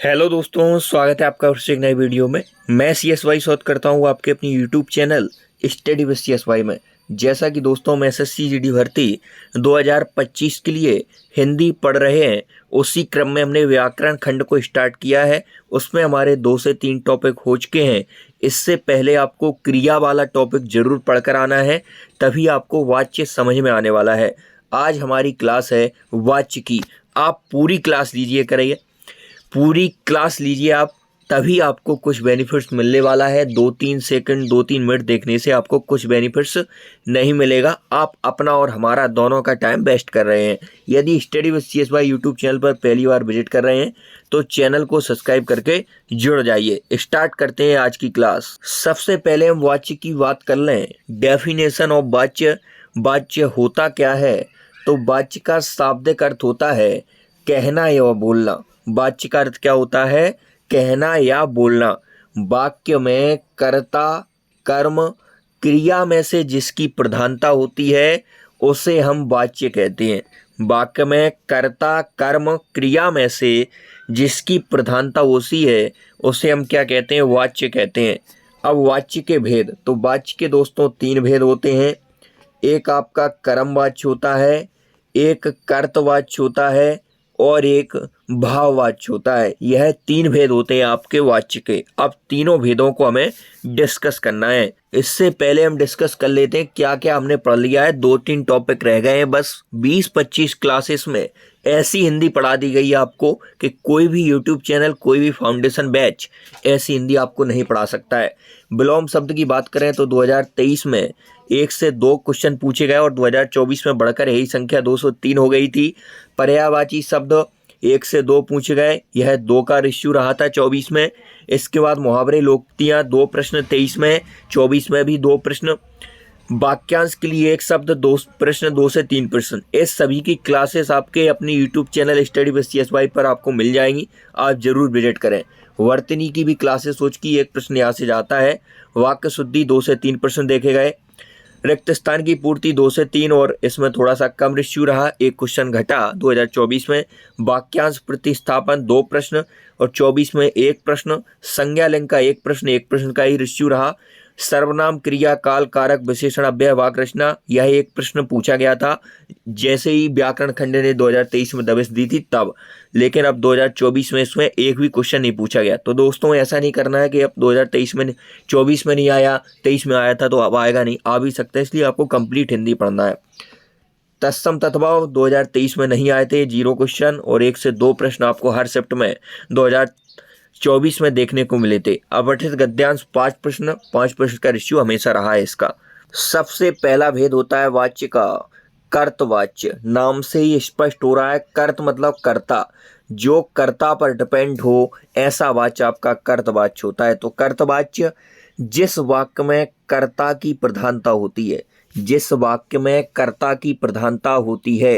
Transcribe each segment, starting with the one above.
Hello दोस्तों, स्वागत है आपका फिर से एक नई वीडियो में। मैं CSY शोध करता हूँ आपके अपनी YouTube channel study with CSY में। जैसा कि दोस्तों हम SSC GD भर्ती 2025 के लिए हिंदी पढ़ रहे हैं, उसी क्रम में हमने व्याकरण खंड को स्टार्ट किया है। उसमें हमारे 2 से 3 टॉपिक हो चुके हैं। इससे पहले आपको क्रिया वाला टॉपिक जरूर पढ़कर आना है, तभी आपको वाच्य समझ में आने वाला है। आज हमारी क्लास है वाच्य की। आप पूरी क्लास लीजिए करिए, पूरी क्लास लीजिए आप, तभी आपको कुछ बेनिफिट्स मिलने वाला है। 2-3 सेकंड 2-3 मिनट देखने से आपको कुछ बेनिफिट्स नहीं मिलेगा। आप अपना और हमारा दोनों का टाइम वेस्ट कर रहे हैं। यदि study with CSY YouTube channel पर पहली बार विजिट कर रहे हैं तो चैनल को सब्सक्राइब करके जुड़ जाइए। स्टार्ट करते हैं आज की क्लास। सबसे पहले हम वाच्य की बात कर लें। डेफिनेशन ऑफ वाच्य। वाच्य होता क्या है? तो वाच्य का शाब्दिक अर्थ होता है कहना या बोलना। वाच्य का अर्थ क्या होता है? कहना या बोलना। वाक्य में कर्ता कर्म क्रिया में से जिसकी प्रधानता होती है उसे हम वाच्य कहते हैं। वाक्य में कर्ता कर्म क्रिया में से जिसकी प्रधानता होती है उसे हम क्या कहते हैं? वाच्य कहते हैं। अब वाच्य के भेद। तो वाच्य के दोस्तों 3 भेद होते हैं। एक आपका कर्मवाच्य होता है, एक कर्तवाच्य होता है और एक भाववाच्य होता है। यह 3 भेद होते हैं आपके वाच्य के। अब तीनों भेदों को हमें डिस्कस करना है। इससे पहले हम डिस्कस कर लेते हैं क्या क्या हमने पढ़ लिया है। 2-3 टॉपिक रह गए हैं बस। 20-25 क्लासेस में ऐसी हिंदी पढ़ा दी गई है आपको कि कोई भी यूट्यूब चैनल, कोई भी फाउंडेशन बैच ऐसी हिंदी आपको नहीं पढ़ा सकता है। विलोम शब्द की बात करें तो 2023 में 1 से 2 क्वेश्चन पूछे गए और 2024 में बढ़कर यही संख्या 203 हो गई थी। पर्यायवाची शब्द 1 से 2 पूछे गए, यह 2 का रेशियो रहा था 24 में। इसके बाद मुहावरे लोकोक्तियाँ 2 प्रश्न 23 में, 24 में भी 2 प्रश्न। वाक्यांश के लिए 1 शब्द 2 प्रश्न, 2 से 3 प्रश्न। इस सभी की क्लासेस आपके अपनी YouTube channel study with CSY पर आपको मिल जाएंगी। आप जरूर विजिट करें। वर्तनी की भी क्लासेस हो चुकी, 1 प्रश्न यहाँ से जाता है। वाक्य शुद्धि 2 से 3 प्रश्न देखे गए। रिक्त स्थान की पूर्ति 2 से 3 और इसमें थोड़ा सा कम रेशियो रहा, 1 क्वेश्चन घटा 2024 में। वाक्यांश प्रतिस्थापन 2 प्रश्न और 24 में 1 प्रश्न। संज्ञा लिंग का 1 प्रश्न, 1 प्रश्न का ही रेशियो रहा। सर्वनाम क्रिया काल कारक विशेषण अव्यय वाक्य रचना, यह 1 प्रश्न पूछा गया था जैसे ही व्याकरण खंड ने 2023 में दबिश दी थी तब। लेकिन अब 2024 में इसमें एक भी क्वेश्चन नहीं पूछा गया। तो दोस्तों ऐसा नहीं करना है कि अब 2023 में 24 में नहीं आया, 23 में आया था तो अब आएगा नहीं, आ भी सकता है। इसलिए आपको कंप्लीट हिंदी पढ़ना है। तत्सम तद्भव 2023 में नहीं आए थे, 0 क्वेश्चन और 1 से 2 प्रश्न आपको हर शिफ्ट में 2024 में देखने को मिले थे। अपठित गद्यांश 5 प्रश्न, 5 प्रश्न का रेशियो हमेशा रहा है इसका। सबसे पहला भेद होता है वाच्य का कर्तवाच्य। नाम से ही स्पष्ट हो रहा है, कर्त मतलब कर्ता, जो कर्ता पर डिपेंड हो ऐसा वाच्य आपका कर्तवाच्य होता है। तो कर्तवाच्य जिस वाक्य में कर्ता की प्रधानता होती है, जिस वाक्य में कर्ता की प्रधानता होती है।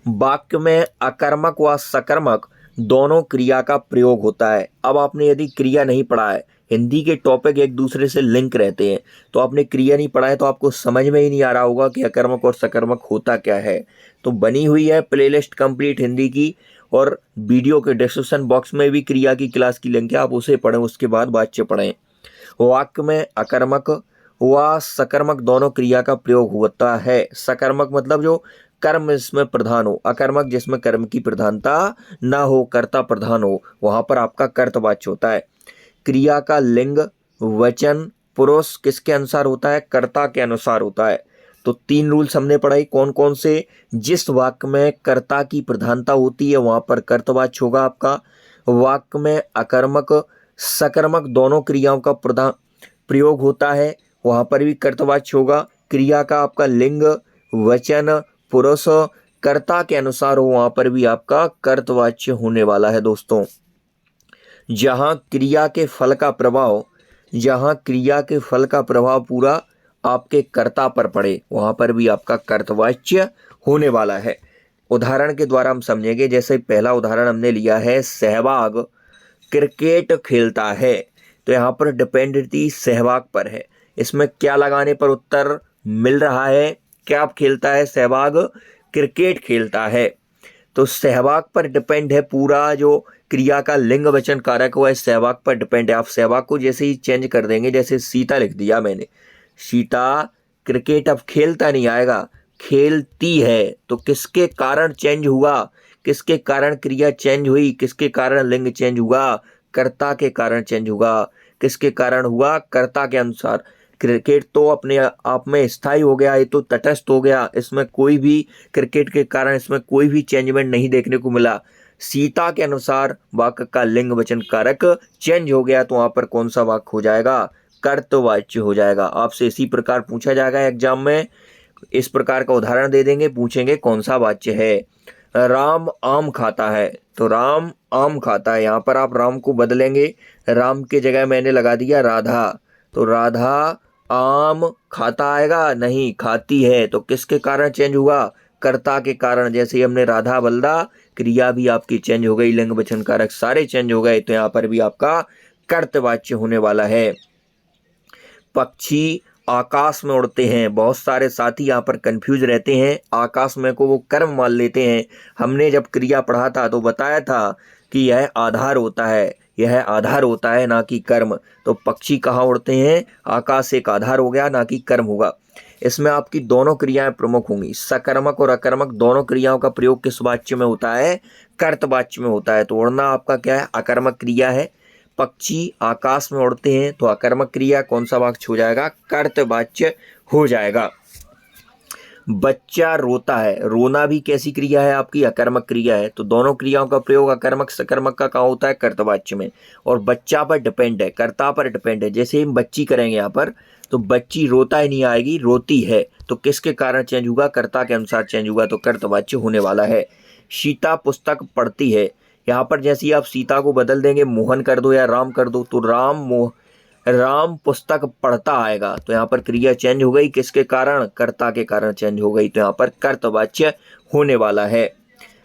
वाक्य में अकर्मक व सकर्मक दोनों क्रिया का प्रयोग होता है। अब आपने यदि क्रिया नहीं पढ़ा है, हिंदी के टॉपिक एक दूसरे से लिंक रहते हैं, तो आपने क्रिया नहीं पढ़ा है तो आपको समझ में ही नहीं आ रहा होगा कि अकर्मक और सकर्मक होता क्या है। तो बनी हुई है प्लेलिस्ट कंप्लीट हिंदी की और वीडियो के डिस्क्रिप्शन बॉक्स में भी क्रिया की क्लास की लिंक है, आप उसे पढ़ें, उसके बाद वाच्य पढ़ें। वाक्य में अकर्मक व सकर्मक दोनों क्रिया का प्रयोग होता है। सकर्मक मतलब जो कर्म इसमें प्रधान हो, अकर्मक जिसमें कर्म की प्रधानता ना हो, कर्ता प्रधान हो, वहां पर आपका कर्तवाच्य होता है। क्रिया का लिंग वचन पुरुष किसके अनुसार होता है? कर्ता के अनुसार होता है। तो 3 रूल्स हमने पढ़ाई, कौन कौन से? जिस वाक्य में कर्ता की प्रधानता होती है वहां पर कर्तवाच्य होगा आपका। वाक्य में अकर्मक सकर्मक दोनों क्रियाओं का प्रयोग होता है, वहां पर भी कर्तवाच्य होगा। क्रिया का आपका लिंग वचन पुरुष कर्ता के अनुसार हो, वहां पर भी आपका कर्तवाच्य होने वाला है। दोस्तों जहां क्रिया के फल का प्रभाव पूरा आपके कर्ता पर पड़े, वहां पर भी आपका कर्तवाच्य होने वाला है। उदाहरण के द्वारा हम समझेंगे। जैसे पहला उदाहरण हमने लिया है, सहवाग क्रिकेट खेलता है। तो यहाँ पर डिपेंडेंसी सहवाग पर है। इसमें क्या लगाने पर उत्तर मिल रहा है? क्या खेलता है? सहवाग क्रिकेट खेलता है। तो सहवाग पर डिपेंड है पूरा जो क्रिया का लिंग वचन कारक वह सहवाक पर डिपेंड है। आप सहवाक को जैसे ही चेंज कर देंगे, जैसे सीता लिख दिया मैंने, सीता क्रिकेट अब खेलता नहीं आएगा, खेलती है, तो किसके कारण चेंज हुआ, किसके कारण क्रिया चेंज हुई, किसके कारण लिंग चेंज हुआ, कर्ता के कारण चेंज हुआ। किसके कारण हुआ, कर्ता के अनुसार। क्रिकेट तो अपने आप में स्थायी हो गया, ये तो तटस्थ हो गया, इसमें कोई भी क्रिकेट के कारण इसमें कोई भी चेंजमेंट नहीं देखने को मिला। सीता के अनुसार वाक्य का लिंग वचन कारक चेंज हो गया, तो वहां पर कौन सा वाक्य हो जाएगा, कर्तवाच्य हो जाएगा। आपसे इसी प्रकार पूछा जाएगा एग्जाम में, इस प्रकार का उदाहरण दे देंगे, पूछेंगे कौन सा वाच्य है। राम आम खाता है, तो राम आम खाता है, यहाँ पर आप राम को बदलेंगे, राम के जगह मैंने लगा दिया राधा, तो राधा आम खाता आएगा, नहीं खाती है, तो किसके कारण चेंज हुआ, कर्ता के कारण। जैसे ही हमने राधा बल्दा, क्रिया भी आपकी चेंज हो गई, लिंग वचन कारक सारे चेंज हो गए, तो यहाँ पर भी आपका कर्तवाच्य होने वाला है। पक्षी आकाश में उड़ते हैं, बहुत सारे साथी यहाँ पर कंफ्यूज रहते हैं, आकाश में को वो कर्म मान लेते हैं। हमने जब क्रिया पढ़ा था तो बताया था कि यह आधार होता है, यह आधार होता है ना कि कर्म। तो पक्षी कहाँ उड़ते हैं, आकाश एक आधार हो गया, ना कि कर्म होगा। इसमें आपकी दोनों क्रियाएं प्रमुख होंगी, सकर्मक और अकर्मक दोनों क्रियाओं का प्रयोग किस वाच्य में होता है, कर्तवाच्य में होता है। तो उड़ना आपका क्या है, अकर्मक क्रिया है। पक्षी आकाश में उड़ते हैं, तो अकर्मक क्रिया, कौन सा वाक्य हो जाएगा, कर्तवाच्य हो जाएगा। बच्चा रोता है, रोना भी कैसी क्रिया है आपकी, अकर्मक क्रिया है, तो दोनों क्रियाओं का प्रयोग अकर्मक सकर्मक का कहाँ होता है, कर्तवाच्य में। और बच्चा पर डिपेंड है, कर्ता पर डिपेंड है, जैसे हम बच्ची करेंगे यहाँ पर, तो बच्ची रोता ही नहीं आएगी, रोती है, तो किसके कारण चेंज होगा, कर्ता के अनुसार चेंज होगा, तो कर्तवाच्य होने वाला है। सीता पुस्तक पढ़ती है, यहाँ पर जैसे ही आप सीता को बदल देंगे, मोहन कर दो या राम कर दो, तो राम पुस्तक पढ़ता आएगा, तो यहाँ पर क्रिया चेंज हो गई, किसके कारण, कर्ता के कारण चेंज हो गई, तो यहाँ पर कर्तवाच्य होने वाला है।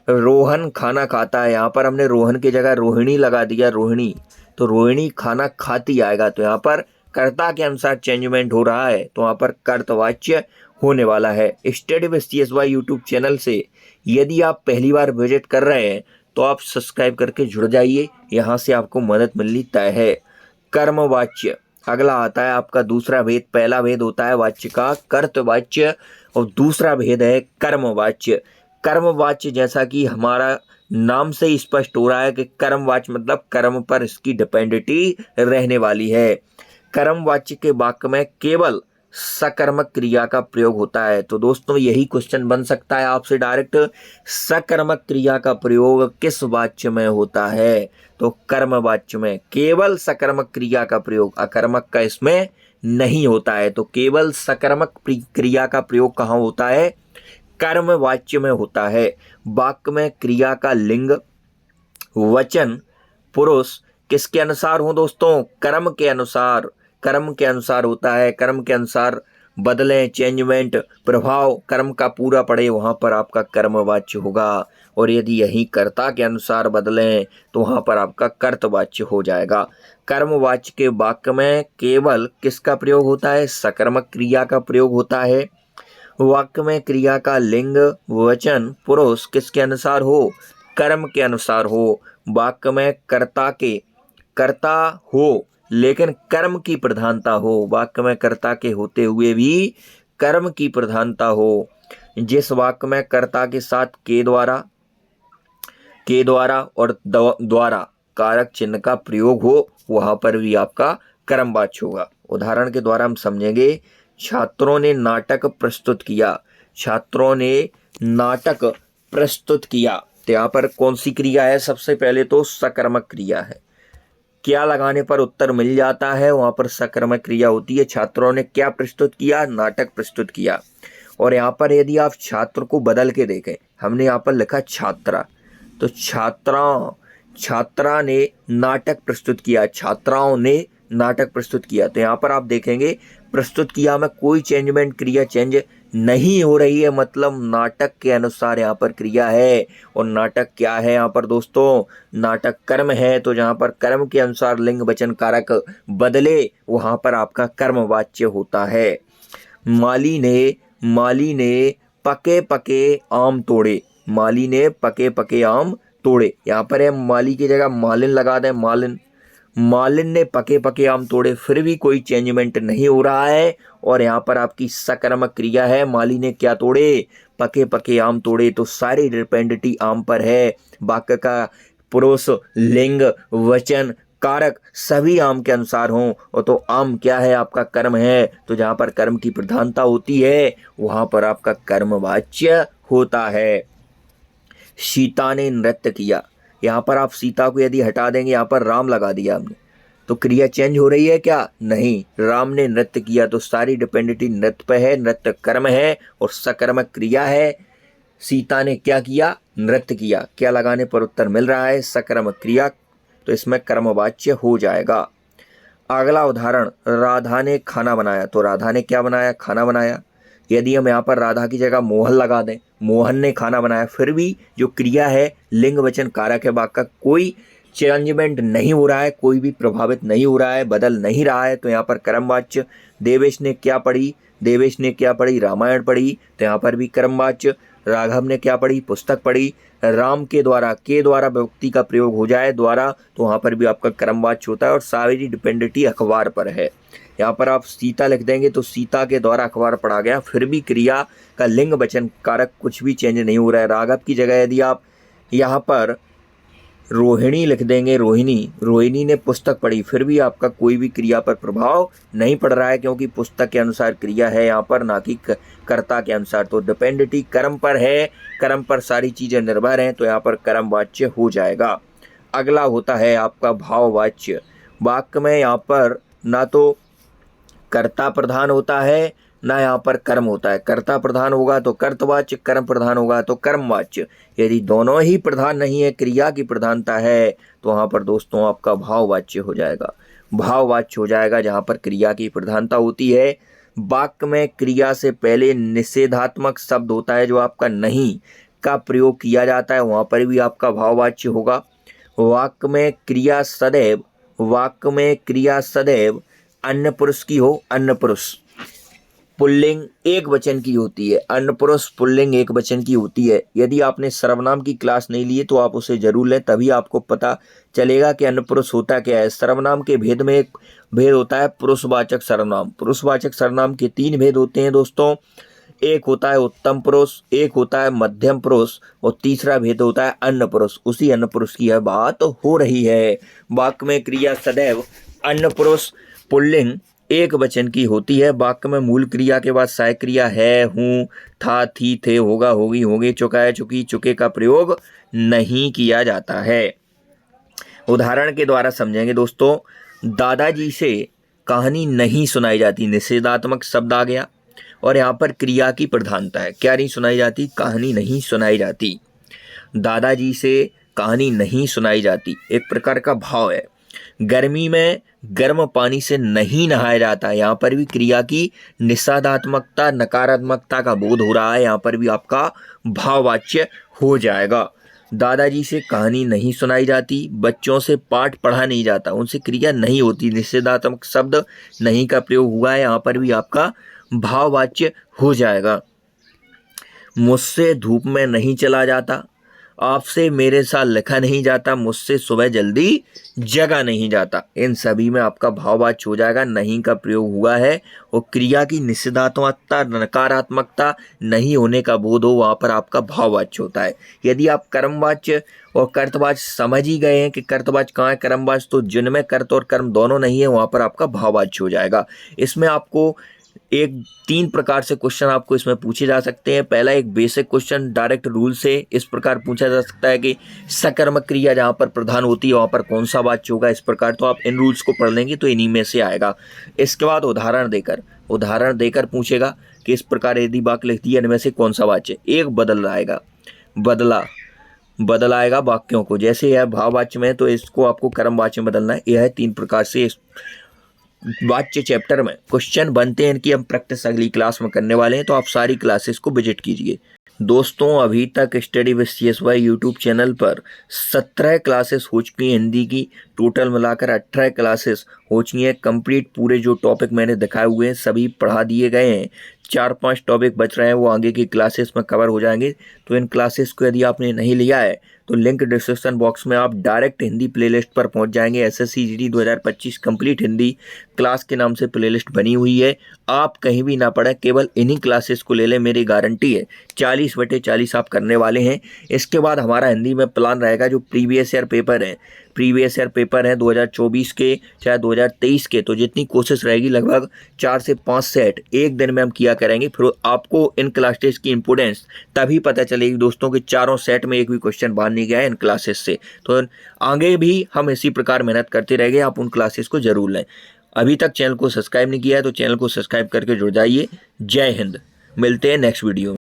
रोहन खाना खाता है, यहाँ पर हमने रोहन की जगह रोहिणी लगा दिया, रोहिणी, तो रोहिणी खाना खाती आएगा, तो यहाँ पर कर्ता के अनुसार चेंजमेंट हो रहा है, तो यहाँ पर कर्तवाच्य होने वाला है। Study with CSY YouTube channel से यदि आप पहली बार विजिट कर रहे हैं तो आप सब्सक्राइब करके जुड़ जाइए, यहाँ से आपको मदद मिलनी तय है। कर्मवाच्य अगला आता है आपका दूसरा भेद, पहला भेद होता है वाच्य का कर्तवाच्य और दूसरा भेद है कर्मवाच्य। कर्मवाच्य जैसा कि हमारा नाम से ही स्पष्ट हो रहा है कि कर्मवाच्य मतलब कर्म पर इसकी डिपेंडिटी रहने वाली है। कर्मवाच्य के वाक्य में केवल सकर्मक क्रिया का प्रयोग होता है। तो दोस्तों यही क्वेश्चन बन सकता है आपसे डायरेक्ट, सकर्मक क्रिया का प्रयोग किस वाच्य में होता है, तो कर्म वाच्य में। केवल सकर्मक क्रिया का प्रयोग, अकर्मक का इसमें नहीं होता है, तो केवल सकर्मक क्रिया का प्रयोग कहाँ होता है, कर्म वाच्य में होता है। वाक्य में क्रिया का लिंग वचन पुरुष किसके अनुसार हो दोस्तों, कर्म के अनुसार, कर्म के अनुसार होता है, कर्म के अनुसार बदलें, चेंजमेंट, प्रभाव कर्म का पूरा पड़े, वहां पर आपका कर्मवाच्य होगा। और यदि यही कर्ता के अनुसार बदलें तो वहां पर आपका कर्तवाच्य हो जाएगा। कर्मवाच्य के वाक्य में केवल किसका प्रयोग होता है, सकर्मक क्रिया का प्रयोग होता है। वाक्य में क्रिया का लिंग वचन पुरुष किसके अनुसार हो, कर्म के अनुसार हो। वाक्य में कर्ता हो लेकिन कर्म की प्रधानता हो, वाक्य में कर्ता के होते हुए भी कर्म की प्रधानता हो। जिस वाक्य में कर्ता के साथ के द्वारा और द्वारा कारक चिन्ह का प्रयोग हो, वहां पर भी आपका कर्मवाच्य होगा। उदाहरण के द्वारा हम समझेंगे, छात्रों ने नाटक प्रस्तुत किया, छात्रों ने नाटक प्रस्तुत किया, तो यहाँ पर कौन सी क्रिया है, सबसे पहले तो सकर्मक क्रिया है। क्या लगाने पर उत्तर मिल जाता है, वहां पर सकर्मक क्रिया होती है। छात्रों ने क्या प्रस्तुत किया, नाटक प्रस्तुत किया। और यहाँ पर यदि आप छात्र को बदल के देखें, हमने यहाँ पर लिखा छात्रा, तो छात्रा ने नाटक प्रस्तुत किया, छात्राओं ने नाटक प्रस्तुत किया, तो यहाँ पर आप देखेंगे प्रस्तुत किया में कोई चेंजमेंट, क्रिया चेंज नहीं हो रही है, मतलब नाटक के अनुसार यहाँ पर क्रिया है। और नाटक क्या है यहाँ पर दोस्तों, नाटक कर्म है, तो जहाँ पर कर्म के अनुसार लिंग वचन कारक बदले वहां पर आपका कर्मवाच्य होता है। माली ने पके पके आम तोड़े, माली ने पके पके आम तोड़े। यहाँ पर है माली की जगह मालिन लगा दें, मालिन। मालिन ने पके पके आम तोड़े, फिर भी कोई चेंजमेंट नहीं हो रहा है। और यहाँ पर आपकी सकर्मक क्रिया है, माली ने क्या तोड़े, पके पके आम तोड़े। तो सारी डिपेंडिटी आम पर है। वाक्य का पुरुष, लिंग, वचन, कारक सभी आम के अनुसार हों। और तो आम क्या है, आपका कर्म है। तो जहाँ पर कर्म की प्रधानता होती है वहाँ पर आपका कर्मवाच्य होता है। सीता ने नृत्य किया, यहाँ पर आप सीता को यदि हटा देंगे, यहाँ पर राम लगा दिया हमने, तो क्रिया चेंज हो रही है क्या? नहीं, राम ने नृत्य किया। तो सारी डिपेंडिटी नृत्य पे है, नृत्य कर्म है और सकर्मक क्रिया है। सीता ने क्या किया? नृत्य किया। क्या लगाने पर उत्तर मिल रहा है? सकर्मक क्रिया। तो इसमें कर्मवाच्य हो जाएगा। अगला उदाहरण, राधा ने खाना बनाया। तो राधा ने क्या बनाया? खाना बनाया। यदि हम यहाँ पर राधा की जगह मोहन लगा दें, मोहन ने खाना बनाया, फिर भी जो क्रिया है लिंग वचन कारक है, वाक्य का कोई चेंजमेंट नहीं हो रहा है, कोई भी प्रभावित नहीं हो रहा है, बदल नहीं रहा है। तो यहाँ पर कर्मवाच्य। देवेश ने क्या पढ़ी? देवेश ने क्या पढ़ी? रामायण पढ़ी। तो यहाँ पर भी कर्मवाच्य। राघव ने क्या पढ़ी? पुस्तक पढ़ी। राम के द्वारा व्यक्ति का प्रयोग हो जाए द्वारा, तो वहाँ पर भी आपका कर्मवाच्य होता है। और सारी डिपेंडिटी अखबार पर है। यहाँ पर आप सीता लिख देंगे तो सीता के द्वारा अखबार पढ़ा गया, फिर भी क्रिया का लिंग वचन कारक कुछ भी चेंज नहीं हो रहा है। राघव की जगह यदि आप यहाँ पर रोहिणी लिख देंगे, रोहिणी ने पुस्तक पढ़ी, फिर भी आपका कोई भी क्रिया पर प्रभाव नहीं पड़ रहा है, क्योंकि पुस्तक के अनुसार क्रिया है यहाँ पर, ना कि कर्ता के अनुसार। तो डिपेंडिटी कर्म पर है, कर्म पर सारी चीजें निर्भर हैं, तो यहाँ पर कर्मवाच्य हो जाएगा। अगला होता है आपका भाववाच्य। वाक्य में यहाँ पर ना तो कर्ता प्रधान होता है, ना यहाँ पर कर्म होता है। कर्ता प्रधान होगा तो कर्तवाच्य, कर्म प्रधान होगा तो कर्मवाच्य। यदि दोनों ही प्रधान नहीं है, क्रिया की प्रधानता है, तो वहाँ पर दोस्तों आपका भाववाच्य हो जाएगा। भाववाच्य हो जाएगा जहाँ पर क्रिया की प्रधानता होती है। वाक्य में क्रिया से पहले निषेधात्मक शब्द होता है, जो आपका नहीं का प्रयोग किया जाता है, वहाँ पर भी आपका भाववाच्य होगा। वाक्य में क्रिया सदैव अन्य पुरुष की हो, अन्य पुरुष पुल्लिंग एक वचन की होती है, अन्य पुरुष पुल्लिंग एक वचन की होती है। यदि आपने सर्वनाम की क्लास नहीं ली है तो आप उसे जरूर लें, तभी आपको पता चलेगा कि अन्य पुरुष होता क्या है। सर्वनाम के भेद में एक भेद होता है पुरुषवाचक सर्वनाम। पुरुषवाचक सर्वनाम के 3 भेद होते हैं दोस्तों। एक होता है उत्तम पुरुष, एक होता है मध्यम पुरुष और तीसरा भेद होता है अन्य पुरुष। उसी अन्य पुरुष की यह बात हो रही है। वाक्य में क्रिया सदैव अन्य पुरुष पुल्लिंग एक वचन की होती है। वाक्य में मूल क्रिया के बाद सहायक क्रिया है, हूँ, था, थी, थे, होगा, होगी, होंगे, चुका है, चुकी, चुके का प्रयोग नहीं किया जाता है। उदाहरण के द्वारा समझेंगे दोस्तों। दादाजी से कहानी नहीं सुनाई जाती, निषेधात्मक शब्द आ गया और यहाँ पर क्रिया की प्रधानता है। क्या नहीं सुनाई जाती? कहानी नहीं सुनाई जाती। दादाजी से कहानी नहीं सुनाई जाती एक प्रकार का भाव है। गर्मी में गर्म पानी से नहीं नहाया जाता, यहाँ पर भी क्रिया की निषेधात्मकता, नकारात्मकता का बोध हो रहा है, यहाँ पर भी आपका भाववाच्य हो जाएगा। दादाजी से कहानी नहीं सुनाई जाती, बच्चों से पाठ पढ़ा नहीं जाता, उनसे क्रिया नहीं होती, निषेधात्मक शब्द नहीं का प्रयोग हुआ है, यहाँ पर भी आपका भाववाच्य हो जाएगा। मुझसे धूप में नहीं चला जाता, आपसे मेरे साथ लिखा नहीं जाता, मुझसे सुबह जल्दी जगा नहीं जाता। इन सभी में आपका भाववाच्य हो जाएगा, नहीं का प्रयोग हुआ है और क्रिया की निषेधात्मकता, नकारात्मकता नहीं होने का बोध हो, वहाँ पर आपका भाववाच्य होता है। यदि आप कर्मवाच्य और कर्तवाच्य समझ ही गए हैं कि कर्तवाच्य कहाँ है, कर्मवाच्य तो जिनमें कर्त और कर्म दोनों नहीं है, वहाँ पर आपका भाववाच्य हो जाएगा। इसमें आपको 3 प्रकार से क्वेश्चन आपको इसमें पूछे जा सकते हैं। पहला एक बेसिक क्वेश्चन डायरेक्ट रूल से इस प्रकार पूछा जा सकता है कि सकर्मक क्रिया जहाँ पर प्रधान होती है वहाँ पर कौन सा वाच्य होगा, इस प्रकार। तो आप इन रूल्स को पढ़ लेंगे तो इन्हीं में से आएगा। इसके बाद उदाहरण देकर पूछेगा कि इस प्रकार यदि वाक्य लिख दिया इनमें से कौन सा वाच्य। एक बदल आएगा वाक्यों को, जैसे यह भाववाच्य में तो इसको आपको कर्मवाच्य में बदलना है। यह है 3 प्रकार से वाच्य चैप्टर में क्वेश्चन बनते हैं। इनकी हम प्रैक्टिस अगली क्लास में करने वाले हैं, तो आप सारी क्लासेस को विजिट कीजिए। दोस्तों अभी तक study with CSY YouTube channel पर 17 क्लासेस हो चुकी हैं हिंदी की, टोटल मिलाकर 18 क्लासेस हो चुकी हैं कंप्लीट। पूरे जो टॉपिक मैंने दिखाए हुए हैं सभी पढ़ा दिए गए हैं। 4-5 टॉपिक बच रहे हैं, वो आगे की क्लासेस में कवर हो जाएंगे। तो इन क्लासेस को यदि आपने नहीं लिया है तो लिंक डिस्क्रिप्शन बॉक्स में, आप डायरेक्ट हिंदी प्लेलिस्ट पर पहुंच जाएंगे। SSC GD 2025 complete Hindi class के नाम से प्लेलिस्ट बनी हुई है। आप कहीं भी ना पढ़ें, केवल इन्हीं क्लासेस को ले लें, मेरी गारंटी है 40/40 आप करने वाले हैं। इसके बाद हमारा हिंदी में प्लान रहेगा जो प्रीवियस ईयर पेपर है, 2024 के चाहे 2023 के, तो जितनी कोशिश रहेगी लगभग 4 से 5 सेट एक दिन में हम किया करेंगे। फिर आपको इन क्लास टेस्ट की इंपोर्टेंस तभी पता चलेगी दोस्तों कि चारों सेट में एक भी क्वेश्चन बाहर नहीं गया है इन क्लासेस से। तो आगे भी हम इसी प्रकार मेहनत करते रहेंगे, आप उन क्लासेस को जरूर लें। अभी तक चैनल को सब्सक्राइब नहीं किया है तो चैनल को सब्सक्राइब करके जुड़ जाइए। जय हिंद, मिलते हैं नेक्स्ट वीडियो में।